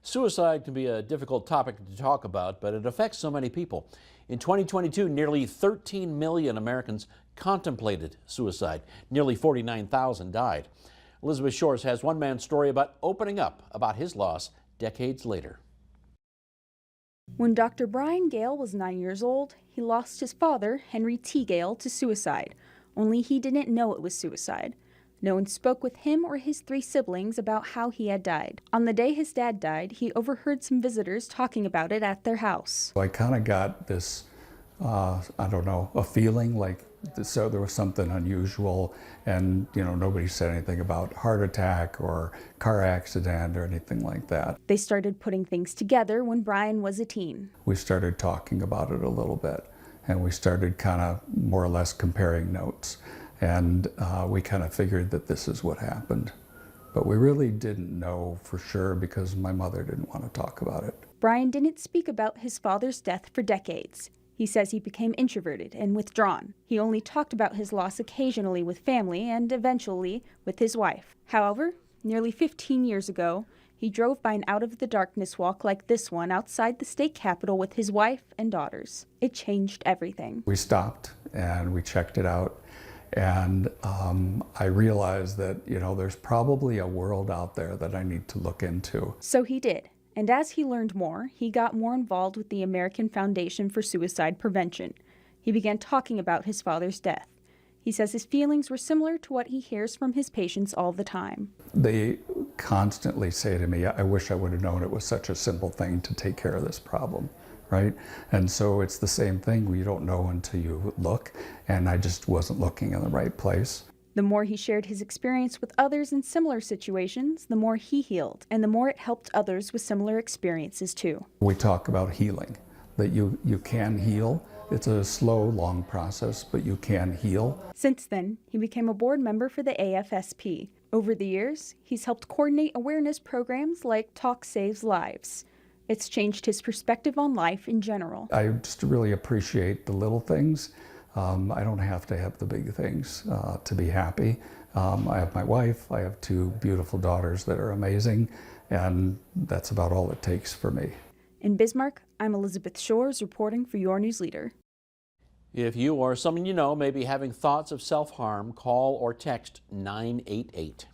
Suicide can be a difficult topic to talk about, but it affects so many people. In 2022, nearly 13 million Americans contemplated suicide. Nearly 49,000 died. Elizabeth Shores has one man's story about opening up about his loss decades later. When Dr. Brian Gale was 9 years old, he lost his father, Henry T. Gale, to suicide. Only he didn't know it was suicide. No one spoke with him or his 3 siblings about how he had died. On the day his dad died, he overheard some visitors talking about it at their house. I kind of got this, I don't know, a feeling like so there was something unusual, and nobody said anything about heart attack or car accident or anything like that. They started putting things together when Brian was a teen. We started talking about it a little bit, and we started kind of more or less comparing notes. And we kind of figured that this is what happened. But we really didn't know for sure because my mother didn't want to talk about it. Brian didn't speak about his father's death for decades. He says he became introverted and withdrawn. He only talked about his loss occasionally with family and eventually with his wife. However, nearly 15 years ago, he drove by an out-of-the-darkness walk like this one outside the state capitol with his wife and daughters. It changed everything. We stopped and we checked it out. And I realized that, there's probably a world out there that I need to look into. So he did. And as he learned more, he got more involved with the American Foundation for Suicide Prevention. He began talking about his father's death. He says his feelings were similar to what he hears from his patients all the time. They constantly say to me, I wish I would have known it was such a simple thing to take care of this problem. Right? And so it's the same thing. You don't know until you look, and I just wasn't looking in the right place. The more he shared his experience with others in similar situations, the more he healed, and the more it helped others with similar experiences too. We talk about healing, that you can heal. It's a slow, long process, but you can heal. Since then, he became a board member for the AFSP. Over the years, he's helped coordinate awareness programs like Talk Saves Lives. It's changed his perspective on life in general. I just really appreciate the little things. I don't have to have the big things to be happy. I have my wife, I have 2 beautiful daughters that are amazing, and that's about all it takes for me. In Bismarck, I'm Elizabeth Shores reporting for Your News Leader. If you or someone you know may be having thoughts of self-harm, call or text 988.